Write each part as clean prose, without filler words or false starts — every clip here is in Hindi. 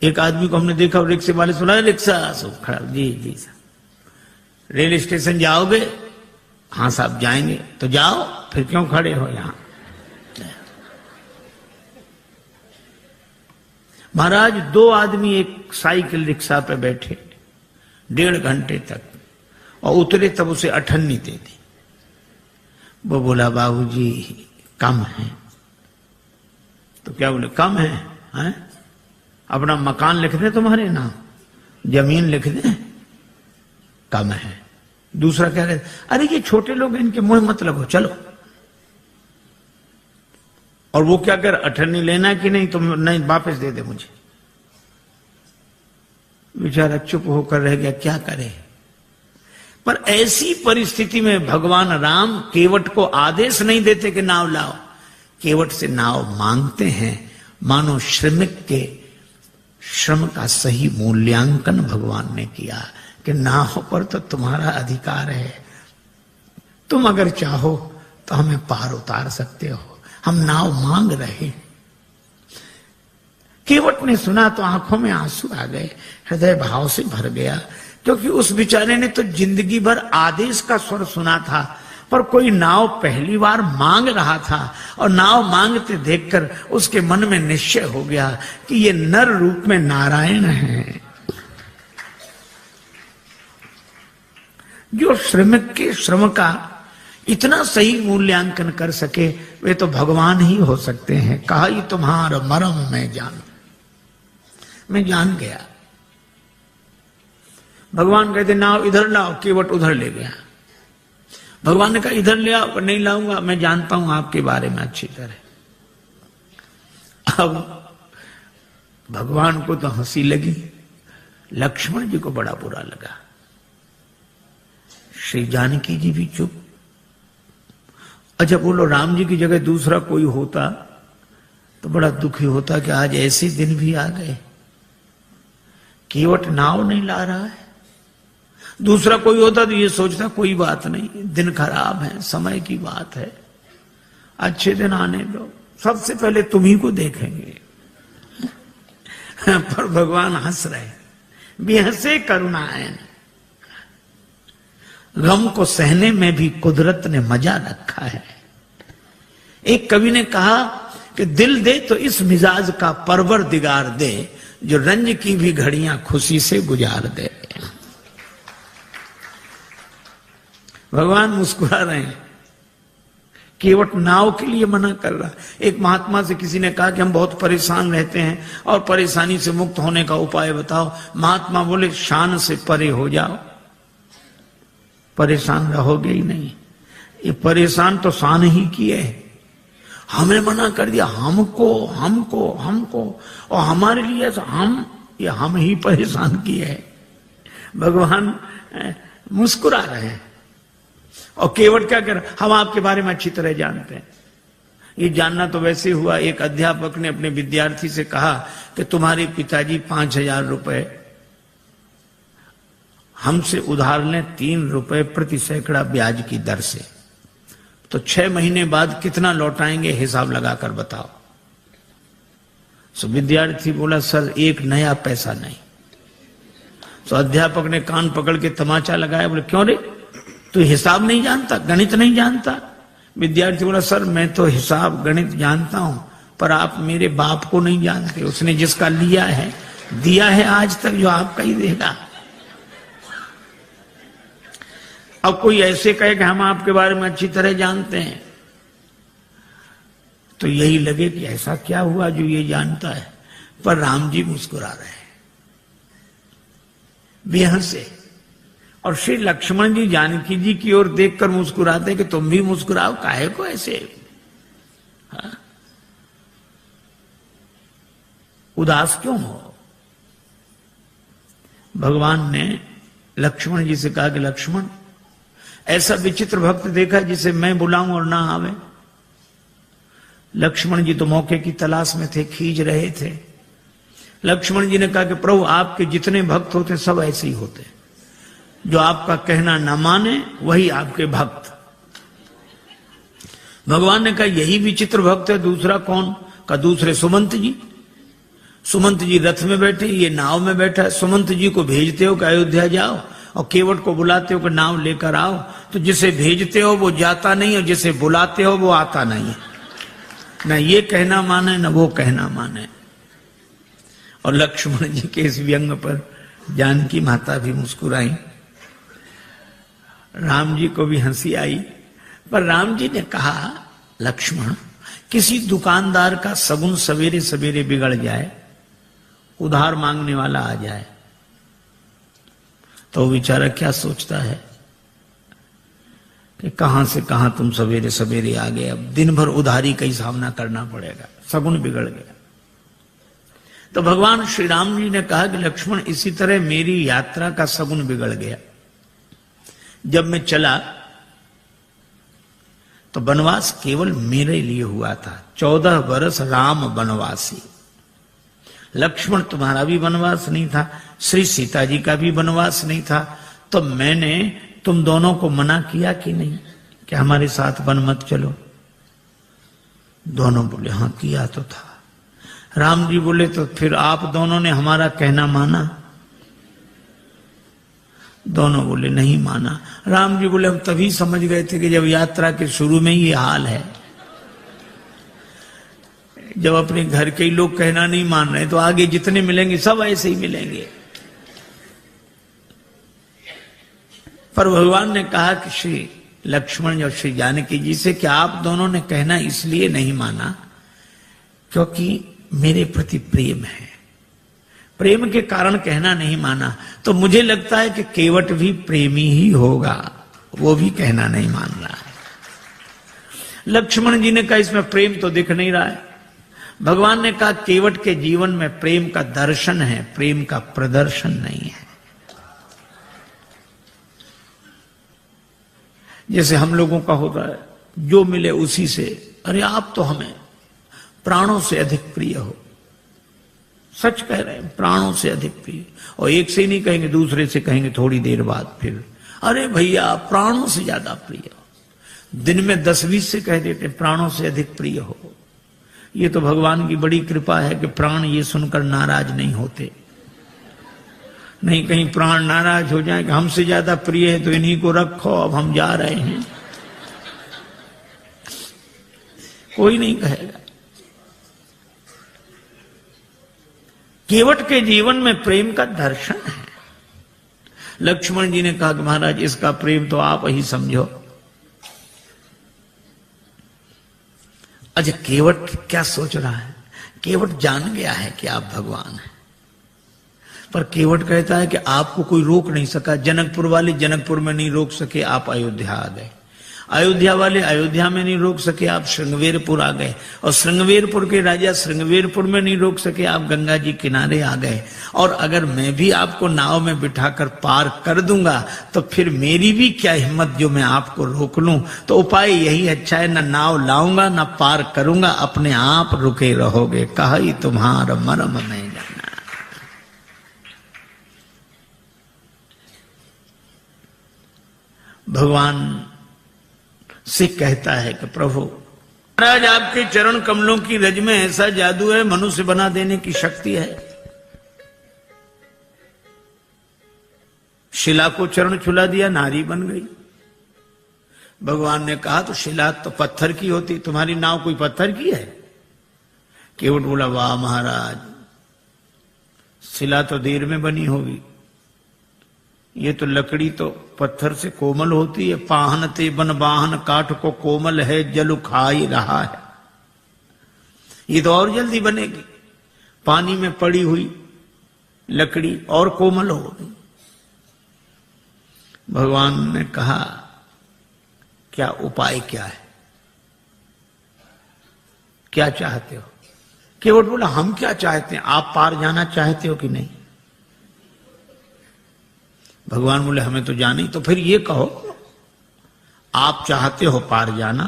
एक आदमी को हमने देखा, रिक्शे वाले सुना, रिक्शा सब खड़ा, जी जी साहब रेल स्टेशन जाओगे? हाँ साहब जाएंगे। तो जाओ, फिर क्यों खड़े हो यहां? महाराज 2 आदमी एक साइकिल रिक्शा पे बैठे 1.5 घंटे तक, और उतरे तब उसे अठन्नी दे दी। वो बोला बाबूजी कम है। तो क्या बोले? कम है, हैं? अपना मकान लिख दे, तुम्हारे नाम जमीन लिख दे, कम है। दूसरा क्या कहते? अरे ये छोटे लोग, इनके मुंह मत लगो, चलो। और वो क्या कर, अठन्नी लेना कि नहीं? तुम नहीं, वापस दे दे मुझे। बेचारा चुप होकर रह गया, क्या करे। पर ऐसी परिस्थिति में भगवान राम केवट को आदेश नहीं देते कि नाव लाओ, केवट से नाव मांगते हैं। मानो श्रमिक के श्रम का सही मूल्यांकन भगवान ने किया कि नाव पर तो तुम्हारा अधिकार है, तुम अगर चाहो तो हमें पार उतार सकते हो, हम नाव मांग रहे। केवट ने सुना तो आंखों में आंसू आ गए, हृदय भाव से भर गया, क्योंकि उस बेचारे ने तो जिंदगी भर आदेश का स्वर सुना था, पर कोई नाव पहली बार मांग रहा था, और नाव मांगते देखकर उसके मन में निश्चय हो गया कि ये नर रूप में नारायण है। जो श्रमिक के श्रम का इतना सही मूल्यांकन कर सके, वे तो भगवान ही हो सकते हैं। कहा ही तुम्हारा मरम मैं जान गया। भगवान कहते नाव इधर लाओ, केवट उधर ले गया। भगवान ने कहा इधर ले आओ, नहीं लाऊंगा, मैं जानता हूं आपके बारे में अच्छी तरह। अब भगवान को तो हंसी लगी, लक्ष्मण जी को बड़ा बुरा लगा। श्री जानकी जी भी चुप। अच्छा बोलो, राम जी की जगह दूसरा कोई होता तो बड़ा दुखी होता कि आज ऐसे दिन भी आ गए, केवट नाव नहीं ला रहा है। दूसरा कोई होता तो ये सोचता कोई बात नहीं, दिन खराब है, समय की बात है, अच्छे दिन आने दो, सबसे पहले तुम्ही को देखेंगे। पर भगवान हंस रहे, बेहसे करुणायन। गम को सहने में भी कुदरत ने मजा रखा है। एक कवि ने कहा कि दिल दे तो इस मिजाज का परवरदिगार दे, जो रंज की भी घड़ियां खुशी से गुजार दे। भगवान मुस्कुरा रहे हैं, केवट नाव के लिए मना कर रहा। एक महात्मा से किसी ने कहा कि हम बहुत परेशान रहते हैं और परेशानी से मुक्त होने का उपाय बताओ। महात्मा बोले शान से परे हो जाओ, परेशान रहोगे ही नहीं। ये परेशान तो शान ही किए, हमें मना कर दिया, हमको हमको हमको, और हमारे लिए हम ही परेशान किए हैं। भगवान मुस्कुरा रहे हैं। और केवट क्या कर, हम आपके बारे में अच्छी तरह जानते हैं। ये जानना तो वैसे हुआ, एक अध्यापक ने अपने विद्यार्थी से कहा कि तुम्हारे पिताजी 5,000 रुपए हमसे उधार लें 3 रुपए प्रति सैकड़ा ब्याज की दर से, तो 6 महीने बाद कितना लौटाएंगे, हिसाब लगाकर बताओ। सो विद्यार्थी बोला सर 1 नया पैसा नहीं। तो अध्यापक ने कान पकड़ के तमाचा लगाया, बोले क्यों रे, तू हिसाब नहीं जानता, गणित नहीं जानता? विद्यार्थी बोला सर मैं तो हिसाब गणित जानता हूं, पर आप मेरे बाप को नहीं जानते, उसने जिसका लिया है दिया है आज तक, जो आपका ही देगा। अब कोई ऐसे कहे कि हम आपके बारे में अच्छी तरह जानते हैं, तो यही लगे कि ऐसा क्या हुआ जो ये जानता है। पर राम जी मुस्कुरा रहे हैं बेहसे, और श्री लक्ष्मण जी जानकी जी की ओर देखकर मुस्कुराते हैं कि तुम भी मुस्कुराओ, काहे को ऐसे उदास क्यों हो। भगवान ने लक्ष्मण जी से कहा कि लक्ष्मण, ऐसा विचित्र भक्त देखा जिसे मैं बुलाऊं और ना आवे। लक्ष्मण जी तो मौके की तलाश में थे, खींच रहे थे। लक्ष्मण जी ने कहा कि प्रभु आपके जितने भक्त होते सब ऐसे ही होते, जो आपका कहना न माने वही आपके भक्त। भगवान ने कहा यही विचित्र भक्त है, दूसरा कौन? का दूसरे सुमंत जी। सुमंत जी रथ में बैठे, ये नाव में बैठा। सुमंत जी को भेजते हो कि अयोध्या जाओ, और केवट को बुलाते हो कि नाव लेकर आओ। तो जिसे भेजते हो वो जाता नहीं, और जिसे बुलाते हो वो आता नहीं है। न ये कहना माने न वो कहना माने। और लक्ष्मण जी के इस व्यंग पर जानकी माता भी मुस्कुराई, राम जी को भी हंसी आई। पर राम जी ने कहा, लक्ष्मण, किसी दुकानदार का सगुन सवेरे सवेरे बिगड़ जाए, उधार मांगने वाला आ जाए, तो बेचारा क्या सोचता है कि कहां से कहां तुम सवेरे सवेरे आ गए, अब दिन भर उधारी का ही सामना करना पड़ेगा, सगुन बिगड़ गया। तो भगवान श्री राम जी ने कहा कि लक्ष्मण, इसी तरह मेरी यात्रा का सगुन बिगड़ गया। जब मैं चला तो वनवास केवल मेरे लिए हुआ था। 14 वर्ष राम वनवासी। लक्ष्मण तुम्हारा भी वनवास नहीं था, श्री सीता जी का भी वनवास नहीं था। तो मैंने तुम दोनों को मना किया कि नहीं कि हमारे साथ वन मत चलो? दोनों बोले हाँ किया तो था। राम जी बोले तो फिर आप दोनों ने हमारा कहना माना? दोनों बोले नहीं माना। राम जी बोले हम तभी समझ गए थे कि जब यात्रा के शुरू में ही हाल है, जब अपने घर के ही लोग कहना नहीं मान रहे तो आगे जितने मिलेंगे सब ऐसे ही मिलेंगे। पर भगवान ने कहा कि श्री लक्ष्मण और श्री जानकी जी से कि आप दोनों ने कहना इसलिए नहीं माना क्योंकि मेरे प्रति प्रेम है, प्रेम के कारण कहना नहीं माना। तो मुझे लगता है कि केवट भी प्रेमी ही होगा, वो भी कहना नहीं मान रहा है। लक्ष्मण जी ने कहा इसमें प्रेम तो दिख नहीं रहा है। भगवान ने कहा केवट के जीवन में प्रेम का दर्शन है, प्रेम का प्रदर्शन नहीं है। जैसे हम लोगों का होता है, जो मिले उसी से, अरे आप तो हमें प्राणों से अधिक प्रिय हो। सच कह रहे हैं, प्राणों से अधिक प्रिय। और एक से ही नहीं कहेंगे, दूसरे से कहेंगे थोड़ी देर बाद फिर, अरे भैया प्राणों से ज्यादा प्रिय हो। दिन में 10-20 से कह देते प्राणों से अधिक प्रिय हो। ये तो भगवान की बड़ी कृपा है कि प्राण ये सुनकर नाराज नहीं होते। नहीं कहीं प्राण नाराज हो जाए कि हमसे ज्यादा प्रिय है तो इन्हीं को रखो, अब हम जा रहे हैं, कोई नहीं कहेगा। केवट के जीवन में प्रेम का दर्शन है। लक्ष्मण जी ने कहा कि महाराज इसका प्रेम तो आप ही समझो। अच्छा केवट क्या सोच रहा है? केवट जान गया है कि आप भगवान हैं, पर केवट कहता है कि आपको कोई रोक नहीं सका। जनकपुर वाले जनकपुर में नहीं रोक सके, आप अयोध्या आ गए। अयोध्या वाले अयोध्या में नहीं रोक सके, आप श्रृंगवेरपुर आ गए। और श्रृंगवेरपुर के राजा श्रृंगवेरपुर में नहीं रोक सके, आप गंगा जी किनारे आ गए। और अगर मैं भी आपको नाव में बिठाकर पार कर दूंगा तो फिर मेरी भी क्या हिम्मत जो मैं आपको रोक लूं। तो उपाय यही अच्छा है, न नाव लाऊंगा न पार करूंगा, अपने आप रुके रहोगे। कहा ही तुम्हारा मर्म नहीं जाना। भगवान से कहता है कि प्रभु महाराज आपके चरण कमलों की रज में ऐसा जादू है, मनुष्य बना देने की शक्ति है। शिला को चरण छुला दिया, नारी बन गई। भगवान ने कहा तो शिला तो पत्थर की होती, तुम्हारी नाव कोई पत्थर की है? केवट बोला वाह महाराज, शिला तो देर में बनी होगी, ये तो लकड़ी तो पत्थर से कोमल होती है। पाहन ते बन बाहन काठ को कोमल है, जल खाई रहा है। ये तो और जल्दी बनेगी, पानी में पड़ी हुई लकड़ी और कोमल होगी। भगवान ने कहा क्या उपाय क्या है, क्या चाहते हो? केवट बोला हम क्या चाहते हैं, आप पार जाना चाहते हो कि नहीं? भगवान बोले हमें तो जानी। तो फिर ये कहो आप चाहते हो पार जाना?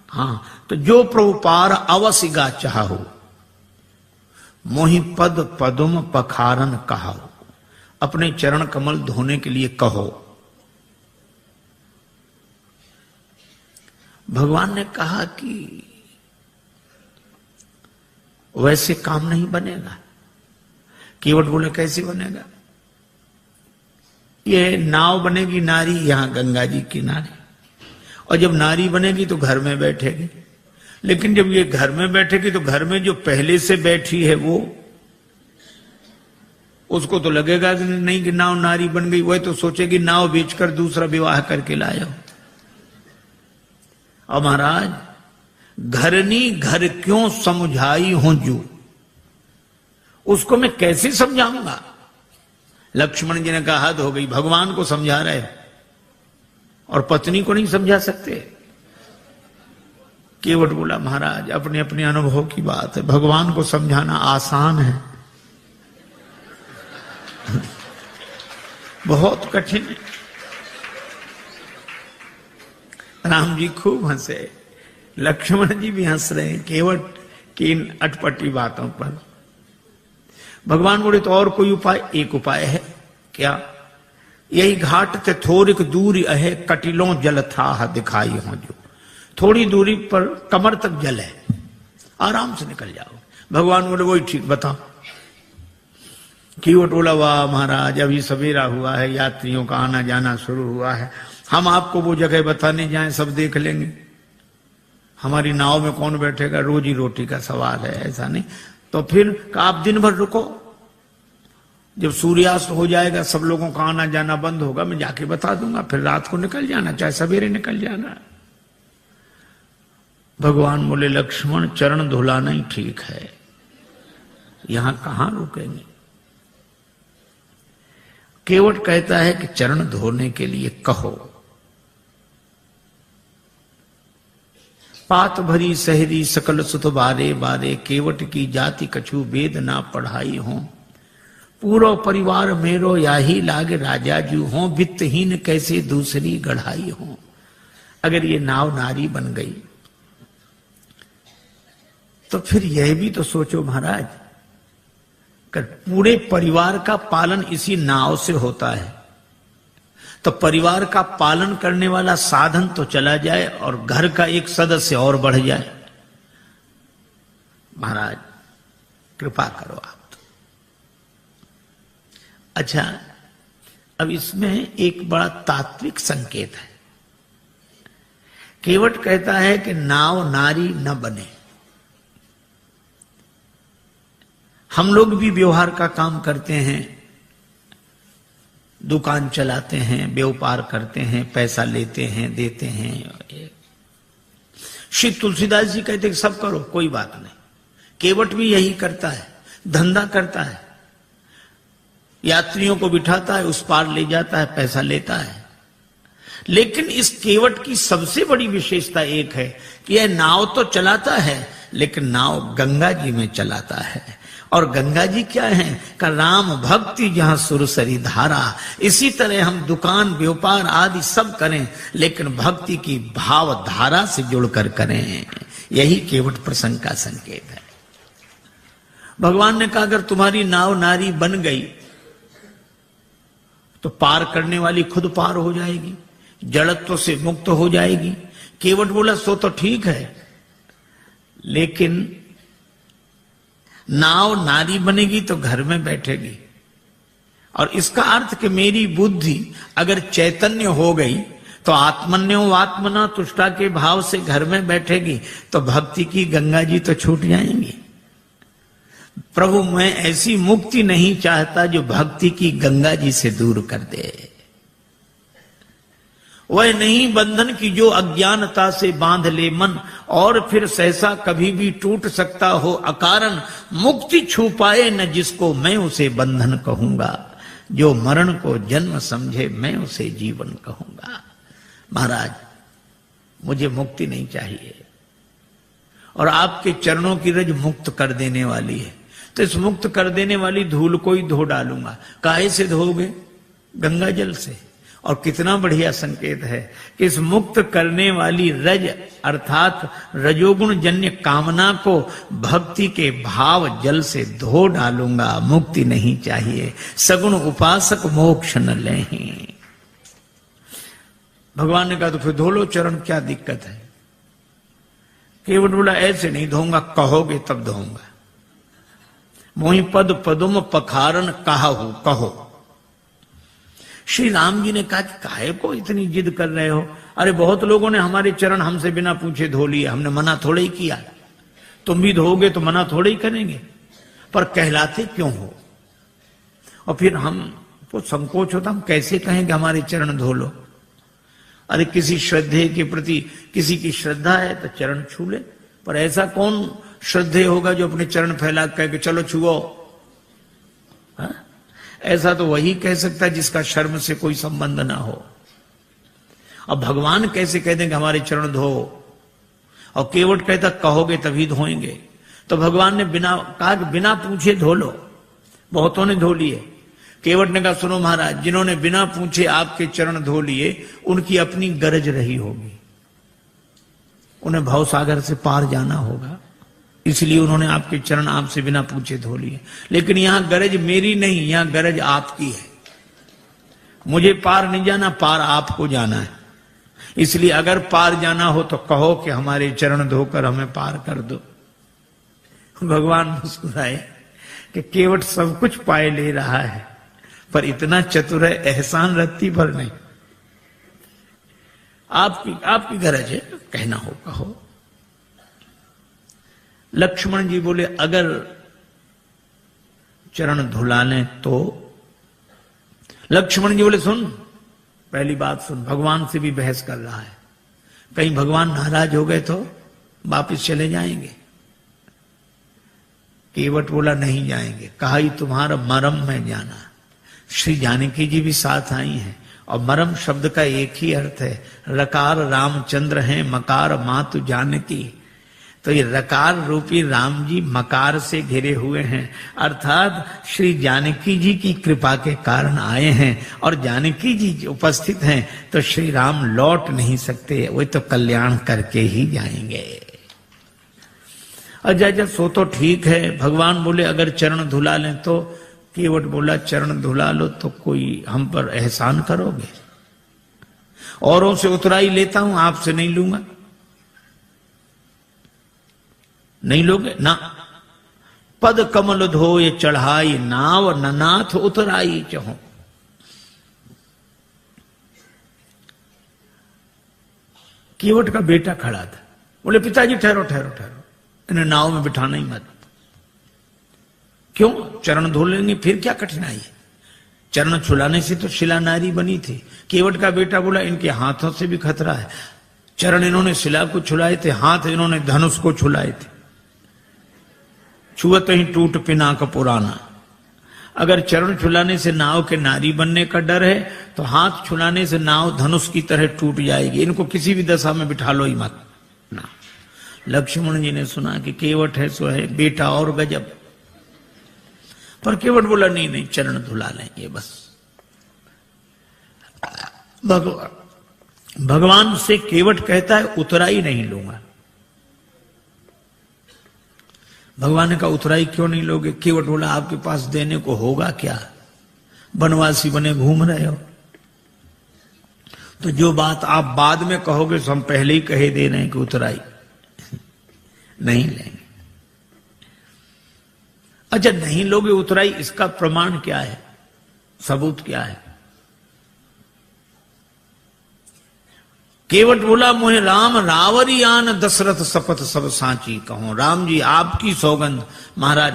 हाँ, तो जो प्रभु पार अवसिगा चाहो, मोहि पद पदुम पखारन कहो। अपने चरण कमल धोने के लिए कहो। भगवान ने कहा कि वैसे काम नहीं बनेगा। केवट बोले कैसे बनेगा? ये नाव बनेगी नारी यहां गंगा जी किनारे, और जब नारी बनेगी तो घर में बैठेगी। लेकिन जब ये घर में बैठेगी तो घर में जो पहले से बैठी है वो, उसको तो लगेगा कि नहीं कि नाव नारी बन गई, वह तो सोचेगी नाव बेचकर दूसरा विवाह करके लाया हो। और महाराज, घरनी घर क्यों समझाई हूं जू, उसको मैं कैसे समझाऊंगा? लक्ष्मण जी ने कहा हद हो गई, भगवान को समझा रहे और पत्नी को नहीं समझा सकते। केवट बोला महाराज अपने अपने अनुभव की बात है, भगवान को समझाना आसान है, बहुत कठिन है। राम जी खूब हंसे, लक्ष्मण जी भी हंस रहे हैं केवट की इन अटपटी बातों पर। भगवान बोले तो और कोई उपाय? एक उपाय है। क्या? यही घाट ते थोड़िक दूरी है, कटिलों जल था दिखाई हो जो, थोड़ी दूरी पर कमर तक जल है, आराम से निकल जाओ। भगवान बोले वही ठीक, बताओ। केवट बोला वाह महाराज, अभी सवेरा हुआ है, यात्रियों का आना जाना शुरू हुआ है, हम आपको वो जगह बताने जाएं सब देख लेंगे, हमारी नाव में कौन बैठेगा, रोजी रोटी का सवाल है, ऐसा नहीं। तो फिर आप दिन भर रुको, जब सूर्यास्त हो जाएगा सब लोगों का आना जाना बंद होगा, मैं जाके बता दूंगा, फिर रात को निकल जाना, चाहे सवेरे निकल जाना। भगवान बोले लक्ष्मण चरण धुलाना ही ठीक है, यहां कहां रुकेंगे। केवट कहता है कि चरण धोने के लिए कहो। पात भरी सहरी सकल सुत बारे बारे, केवट की जाति कछु वेद ना पढ़ाई हो, पूरो परिवार मेरो याही लाग राजा जू हो, वित्तहीन कैसे दूसरी गढ़ाई हो। अगर ये नाव नारी बन गई तो फिर यह भी तो सोचो महाराज, कर पूरे परिवार का पालन इसी नाव से होता है, तो परिवार का पालन करने वाला साधन तो चला जाए और घर का एक सदस्य और बढ़ जाए। महाराज कृपा करो आप तो। अच्छा, अब इसमें एक बड़ा तात्विक संकेत है। केवट कहता है कि नाव नारी न बने। हम लोग भी व्यवहार का काम करते हैं, दुकान चलाते हैं, व्यापार करते हैं, पैसा लेते हैं, देते हैं। श्री तुलसीदास जी कहते हैं सब करो, कोई बात नहीं। केवट भी यही करता है, धंधा करता है, यात्रियों को बिठाता है, उस पार ले जाता है, पैसा लेता है। लेकिन इस केवट की सबसे बड़ी विशेषता एक है कि यह नाव तो चलाता है, लेकिन नाव गंगा जी में चलाता है। और गंगा जी क्या है का राम भक्ति जहां सुरसरी धारा। इसी तरह हम दुकान व्यापार आदि सब करें, लेकिन भक्ति की भाव धारा से जुड़कर करें। यही केवट प्रसंग का संकेत है। भगवान ने कहा अगर तुम्हारी नाव नारी बन गई तो पार करने वाली खुद पार हो जाएगी, जड़त्व से मुक्त हो जाएगी। केवट बोला सो तो ठीक है, लेकिन नाव नारी बनेगी तो घर में बैठेगी, और इसका अर्थ कि मेरी बुद्धि अगर चैतन्य हो गई तो आत्मन्यो आत्मना तुष्टा के भाव से घर में बैठेगी, तो भक्ति की गंगा जी तो छूट जाएंगी। प्रभु मैं ऐसी मुक्ति नहीं चाहता जो भक्ति की गंगा जी से दूर कर दे। वह नहीं बंधन की जो अज्ञानता से बांध ले मन, और फिर सहसा कभी भी टूट सकता हो अकारण। मुक्ति छू पाए न जिसको मैं उसे बंधन कहूंगा, जो मरण को जन्म समझे मैं उसे जीवन कहूंगा। महाराज मुझे मुक्ति नहीं चाहिए, और आपके चरणों की रज मुक्त कर देने वाली है, तो इस मुक्त कर देने वाली धूल को ही धो डालूंगा। काहे से धोगे? गंगा जल से। और कितना बढ़िया संकेत है कि इस मुक्त करने वाली रज अर्थात रजोगुण जन्य कामना को भक्ति के भाव जल से धो डालूंगा। मुक्ति नहीं चाहिए, सगुण उपासक मोक्ष न लें। भगवान ने कहा तो फिर धो लो चरण, क्या दिक्कत है? केवट बोला ऐसे नहीं धोऊंगा, कहोगे तब धोऊंगा। मोहि पद पदुम पखारन कहाहू कहो। श्री राम जी ने कहा कि काहे को इतनी जिद कर रहे हो? अरे बहुत लोगों ने हमारे चरण हमसे बिना पूछे धो लिए, हमने मना थोड़े ही किया। तुम भी धोगे तो मना थोड़े ही करेंगे, पर कहलाते क्यों हो? और फिर हमको संकोच होता, हम कैसे कहेंगे हमारे चरण धो लो? अरे किसी श्रद्धे के प्रति किसी की श्रद्धा है तो चरण छू ले, पर ऐसा कौन श्रद्धेय होगा जो अपने चरण फैला कह के चलो छुओ? ऐसा तो वही कह सकता है जिसका शर्म से कोई संबंध ना हो। अब भगवान कैसे कह देंगे हमारे चरण धो? और केवट कहता कहोगे तभी धोएंगे। तो भगवान ने बिना कहा कि बिना पूछे धो लो। बहुतों ने धो लिए। केवट ने कहा सुनो महाराज, जिन्होंने बिना पूछे आपके चरण धो लिए उनकी अपनी गरज रही होगी, उन्हें भवसागर से पार जाना होगा, इसलिए उन्होंने आपके चरण आपसे बिना पूछे धो लिए। लेकिन यहां गरज मेरी नहीं, यहां गरज आपकी है। मुझे पार नहीं जाना, पार आपको जाना है। इसलिए अगर पार जाना हो तो कहो कि हमारे चरण धोकर हमें पार कर दो। भगवान मुस्कुराए कि केवट सब कुछ पाए ले रहा है, पर इतना चतुर है एहसान रत्ती पर नहीं। आपकी गरज है, कहना हो कहो। लक्ष्मण जी बोले अगर चरण धुला लें तो? लक्ष्मण जी बोले सुन, पहली बात सुन, भगवान से भी बहस कर रहा है, कहीं भगवान नाराज हो गए तो वापिस चले जाएंगे। केवट बोला नहीं जाएंगे। कहा ही तुम्हारा मरम में जाना। श्री जानकी जी भी साथ आई हैं, और मरम शब्द का एक ही अर्थ है, रकार रामचंद्र हैं, मकार मातु जानकी। तो ये रकार रूपी राम जी मकार से घिरे हुए हैं, अर्थात श्री जानकी जी की कृपा के कारण आए हैं, और जानकी जी उपस्थित हैं तो श्री राम लौट नहीं सकते, वो तो कल्याण करके ही जाएंगे। अच्छा सो तो ठीक है। भगवान बोले अगर चरण धुला लें तो? केवट बोला चरण धुला लो तो कोई हम पर एहसान करोगे? औरों से उतराई लेता हूं, आपसे नहीं लूंगा। नहीं लोगे ना? पद कमल धोए चढ़ाई नाव, ननाथ उतराई चहो। केवट का बेटा खड़ा था, बोले पिताजी ठहरो ठहरो ठहरो, इन्हें नाव में बिठाना ही मत। क्यों? चरण धो लेंगे फिर क्या कठिनाई है? चरण छुलाने से तो शिला नारी बनी थी। केवट का बेटा बोला इनके हाथों से भी खतरा है। चरण इन्होंने शिला को छुलाए थे, हाथ इन्होंने धनुष को छुलाए थे। छुअत ही टूट पिनाक पुराना। अगर चरण छुलाने से नाव के नारी बनने का डर है तो हाथ छुलाने से नाव धनुष की तरह टूट जाएगी। इनको किसी भी दशा में बिठा लो ही मत ना। लक्ष्मण जी ने सुना कि केवट है सो है, बेटा और गजब। पर केवट बोला नहीं नहीं, चरण धुला लेंगे बस। भगवान से केवट कहता है उतराई नहीं लूंगा। भगवान ने कहा उतराई क्यों नहीं लोगे? केवट बोला आपके पास देने को होगा क्या? बनवासी बने घूम रहे हो। तो जो बात आप बाद में कहोगे तो हम पहले ही कहे दे रहे हैं कि उतराई नहीं लेंगे। अच्छा नहीं लोगे उतराई, इसका प्रमाण क्या है? सबूत क्या है? केवट बोला मोहे राम रावरी आन दशरथ शपथ सब सांची कहूं। राम जी आपकी सौगंध महाराज